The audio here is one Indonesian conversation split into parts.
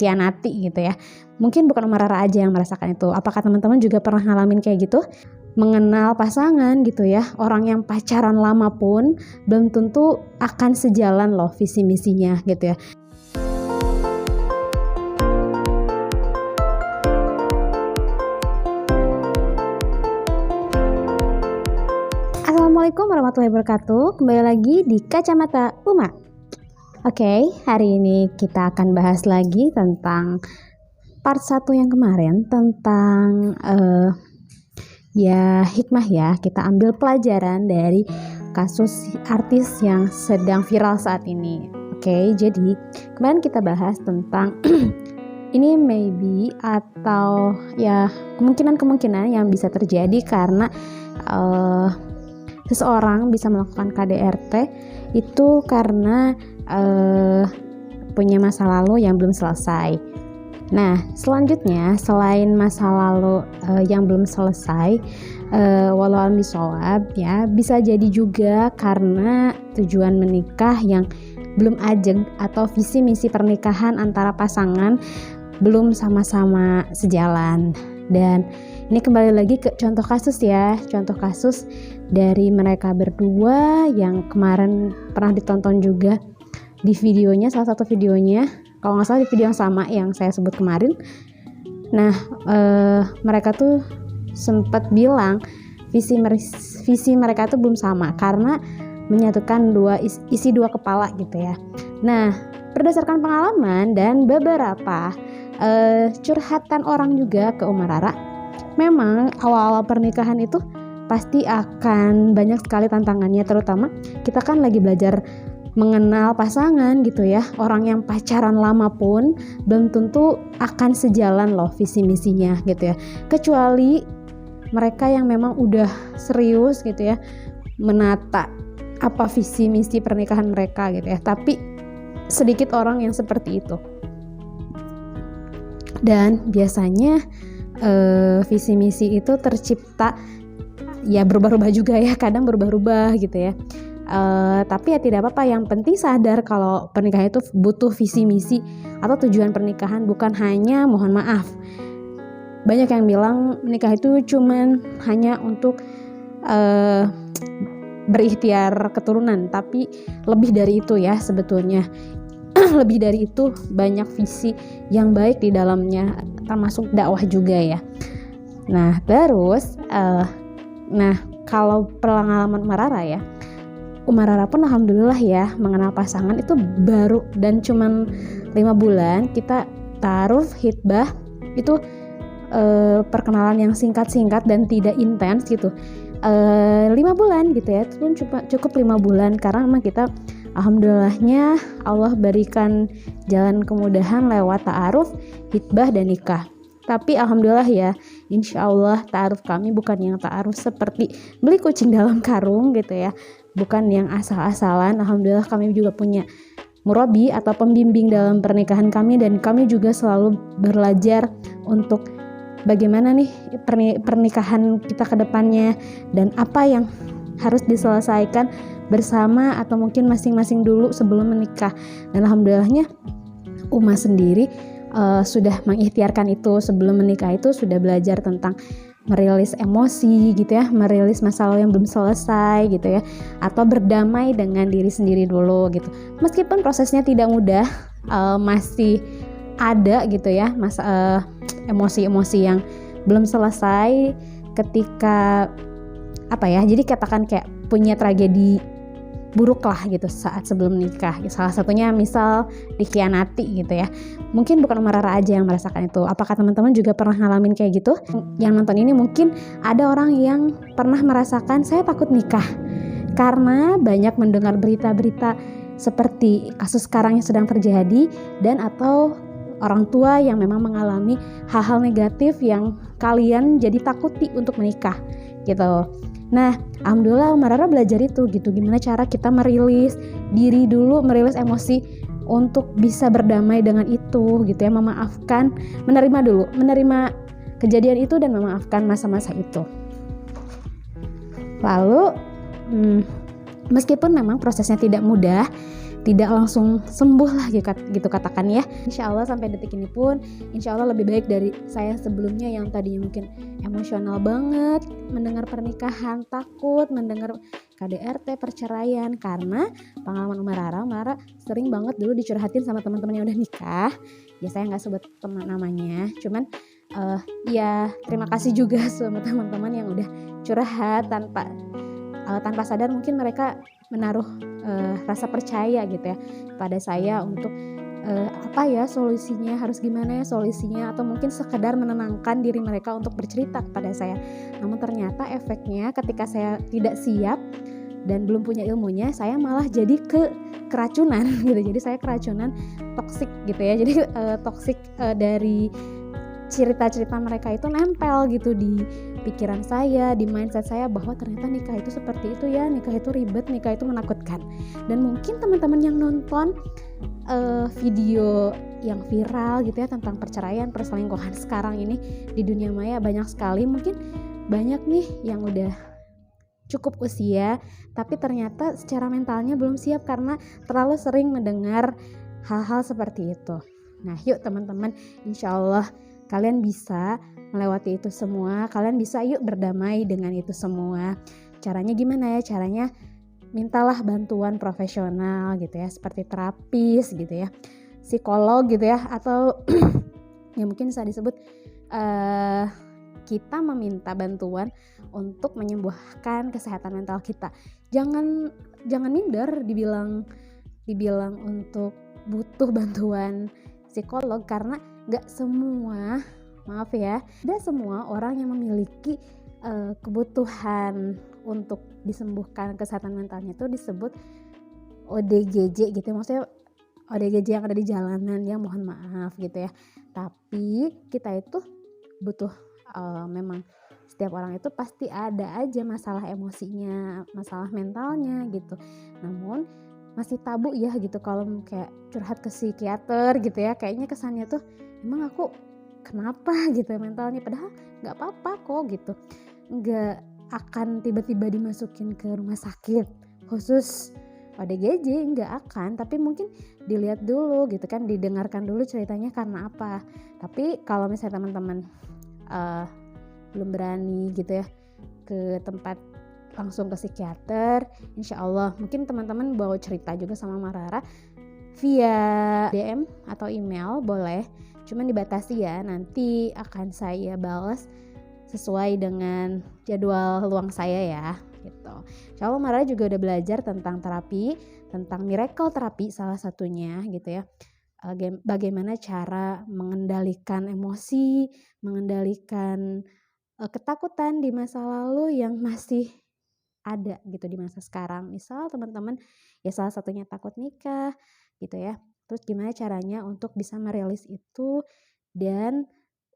dikhianati gitu ya. Mungkin bukan Uma Rara aja yang merasakan itu. Apakah teman-teman juga pernah ngalamin kayak gitu? Mengenal pasangan gitu ya, orang yang pacaran lama pun belum tentu akan sejalan loh visi misinya gitu ya. Assalamualaikum warahmatullahi wabarakatuh. Kembali lagi di Kacamata Uma. Oke, hari ini kita akan bahas lagi tentang part 1 yang kemarin tentang hikmah ya. Kita ambil pelajaran dari kasus artis yang sedang viral saat ini. Oke, jadi kemarin kita bahas tentang ini maybe atau ya kemungkinan yang bisa terjadi karena seseorang bisa melakukan KDRT itu karena punya masa lalu yang belum selesai. Nah, selanjutnya selain masa lalu yang belum selesai, walau alam bisawab ya, bisa jadi juga karena tujuan menikah yang belum ajeg atau visi misi pernikahan antara pasangan belum sama-sama sejalan. Dan ini kembali lagi ke contoh kasus ya, contoh kasus dari mereka berdua yang kemarin pernah ditonton juga di videonya, salah satu videonya, kalau nggak salah di video yang sama yang saya sebut kemarin. Nah, mereka tuh sempat bilang visi mereka tuh belum sama karena menyatukan isi dua kepala gitu ya. Nah, berdasarkan pengalaman dan beberapa curhatan orang juga ke Uma Rara, memang awal-awal pernikahan itu pasti akan banyak sekali tantangannya, terutama kita kan lagi belajar mengenal pasangan gitu ya. Orang yang pacaran lama pun belum tentu akan sejalan loh visi misinya gitu ya, kecuali mereka yang memang udah serius gitu ya menata apa visi misi pernikahan mereka gitu ya. Tapi sedikit orang yang seperti itu, dan biasanya visi misi itu tercipta ya berubah-ubah juga ya, kadang berubah-ubah gitu ya. Tapi ya tidak apa-apa, yang penting sadar kalau pernikahan itu butuh visi misi atau tujuan pernikahan, bukan hanya mohon maaf. Banyak yang bilang menikah itu cuman hanya untuk berikhtiar keturunan, tapi lebih dari itu ya sebetulnya. Lebih dari itu, banyak visi yang baik di dalamnya, termasuk dakwah juga ya. Nah terus kalau pengalaman Uma Rara ya, Uma Rara pun alhamdulillah ya mengenal pasangan itu baru dan cuman 5 bulan. Kita taruh hitbah itu perkenalan yang singkat-singkat dan tidak intens gitu, 5 bulan gitu ya, itu pun cukup 5 bulan karena memang kita alhamdulillahnya Allah berikan jalan kemudahan lewat ta'aruf, hitbah dan nikah. Tapi alhamdulillah ya, insya Allah ta'aruf kami bukan yang ta'aruf seperti beli kucing dalam karung gitu ya, bukan yang asal-asalan. Alhamdulillah kami juga punya murabi atau pembimbing dalam pernikahan kami, dan kami juga selalu belajar untuk bagaimana nih pernikahan kita ke depannya dan apa yang harus diselesaikan bersama atau mungkin masing-masing dulu sebelum menikah. Dan alhamdulillahnya Uma sendiri sudah mengikhtiarkan itu sebelum menikah, itu sudah belajar tentang merilis emosi gitu ya, merilis masalah yang belum selesai gitu ya, atau berdamai dengan diri sendiri dulu gitu. Meskipun prosesnya tidak mudah, masih ada gitu ya emosi-emosi yang belum selesai ketika jadi katakan kayak punya tragedi buruk lah gitu saat sebelum nikah. Salah satunya misal dikhianati gitu ya. Mungkin bukan Uma Rara aja yang merasakan itu. Apakah teman-teman juga pernah ngalamin kayak gitu? Yang nonton ini mungkin ada orang yang pernah merasakan saya takut nikah karena banyak mendengar berita-berita seperti kasus sekarang yang sedang terjadi, dan atau orang tua yang memang mengalami hal-hal negatif yang kalian jadi takuti untuk menikah gitu. Nah, alhamdulillah Uma Rara belajar itu gitu, gimana cara kita merilis diri dulu, merilis emosi untuk bisa berdamai dengan itu gitu ya, memaafkan, menerima kejadian itu dan memaafkan masa-masa itu. Lalu meskipun memang prosesnya tidak mudah, tidak langsung sembuh lah gitu katakan ya. Insya Allah sampai detik ini pun insya Allah lebih baik dari saya sebelumnya yang tadinya mungkin emosional banget mendengar pernikahan, takut mendengar KDRT, perceraian, karena pengalaman Umar sering banget dulu dicurhatin sama teman-teman yang udah nikah. Ya saya nggak sebut teman namanya, cuman ya terima kasih juga sama teman-teman yang udah curhat tanpa sadar mungkin mereka menaruh rasa percaya gitu ya pada saya untuk apa ya solusinya, harus gimana ya solusinya, atau mungkin sekedar menenangkan diri mereka untuk bercerita kepada saya. Namun ternyata efeknya ketika saya tidak siap dan belum punya ilmunya, saya malah jadi keracunan gitu. Jadi saya keracunan toksik gitu ya. Jadi toksik dari cerita-cerita mereka itu nempel gitu di pikiran saya, di mindset saya, bahwa ternyata nikah itu seperti itu ya, nikah itu ribet, nikah itu menakutkan. Dan mungkin teman-teman yang nonton video yang viral gitu ya tentang perceraian, perselingkuhan sekarang ini di dunia maya banyak sekali, mungkin banyak nih yang udah cukup usia tapi ternyata secara mentalnya belum siap karena terlalu sering mendengar hal-hal seperti itu. Nah yuk teman-teman, insya Allah kalian bisa melewati itu semua, kalian bisa yuk berdamai dengan itu semua. Caranya gimana ya? Caranya mintalah bantuan profesional gitu ya, seperti terapis gitu ya, psikolog gitu ya, atau ya mungkin bisa disebut kita meminta bantuan untuk menyembuhkan kesehatan mental kita. Jangan minder dibilang untuk butuh bantuan psikolog, karena gak semua orang yang memiliki kebutuhan untuk disembuhkan kesehatan mentalnya itu disebut ODGJ gitu, maksudnya ODGJ yang ada di jalanan ya, mohon maaf gitu ya. Tapi kita itu butuh memang setiap orang itu pasti ada aja masalah emosinya, masalah mentalnya gitu. Namun masih tabu ya gitu kalau kayak curhat ke psikiater gitu ya, kayaknya kesannya tuh emang aku kenapa gitu mentalnya, padahal nggak apa-apa kok gitu, nggak akan tiba-tiba dimasukin ke rumah sakit khusus ODGJ, nggak akan, tapi mungkin dilihat dulu gitu kan, didengarkan dulu ceritanya karena apa. Tapi kalau misalnya teman-teman belum berani gitu ya ke tempat langsung ke psikiater, insya Allah mungkin teman-teman bawa cerita juga sama Marara via DM atau email boleh, cuman dibatasi ya, nanti akan saya balas sesuai dengan jadwal luang saya ya gitu. Insya Allah Marara juga udah belajar tentang terapi, tentang miracle terapi salah satunya gitu ya, bagaimana cara mengendalikan emosi, mengendalikan ketakutan di masa lalu yang masih ada gitu di masa sekarang. Misal teman-teman ya salah satunya takut nikah gitu ya, terus gimana caranya untuk bisa merilis itu dan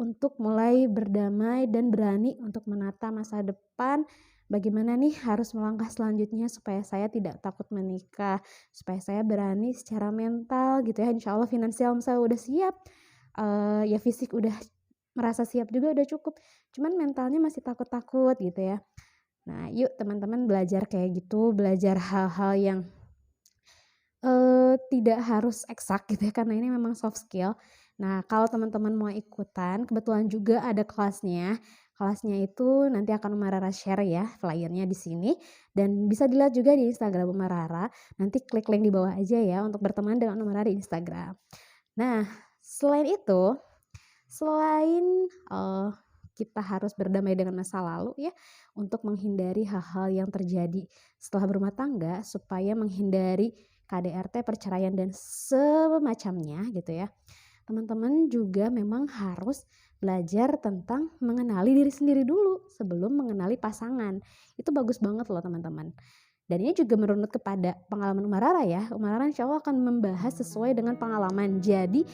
untuk mulai berdamai dan berani untuk menata masa depan. Bagaimana nih harus melangkah selanjutnya supaya saya tidak takut menikah, supaya saya berani secara mental gitu ya. Insya Allah finansial saya udah siap, ya fisik udah merasa siap juga udah cukup, cuman mentalnya masih takut-takut gitu ya. Nah yuk teman-teman belajar kayak gitu, belajar hal-hal yang tidak harus eksak gitu ya, karena ini memang soft skill. Nah kalau teman-teman mau ikutan, kebetulan juga ada kelasnya itu nanti akan Umarara share ya flyernya di sini, dan bisa dilihat juga di Instagram Umarara. Nanti klik link di bawah aja ya untuk berteman dengan Umarara di Instagram. Nah selain itu, selain kita harus berdamai dengan masa lalu ya, untuk menghindari hal-hal yang terjadi setelah berumah tangga, supaya menghindari KDRT, perceraian dan semacamnya gitu ya. Teman-teman juga memang harus belajar tentang mengenali diri sendiri dulu sebelum mengenali pasangan. Itu bagus banget loh teman-teman. Dan ini juga merunut kepada pengalaman Umarara ya. Umarara insya Allah akan membahas sesuai dengan pengalaman. Jadi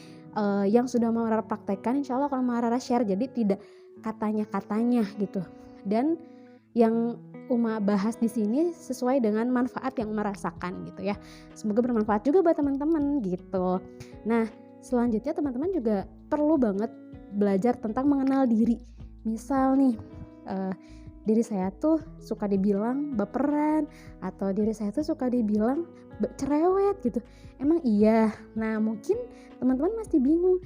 yang sudah Umarara praktekkan insya Allah akan Umarara share. Jadi tidak katanya-katanya gitu. Dan yang Uma bahas di sini sesuai dengan manfaat yang Uma rasakan gitu ya. Semoga bermanfaat juga buat teman-teman gitu. Nah selanjutnya teman-teman juga perlu banget belajar tentang mengenal diri. Misal nih diri saya tuh suka dibilang baperan, atau diri saya tuh suka dibilang cerewet gitu. Emang iya? Nah mungkin teman-teman masih bingung,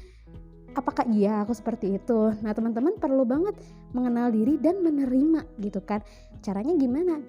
apakah iya aku seperti itu? Nah teman-teman perlu banget mengenal diri dan menerima gitu kan. Caranya gimana?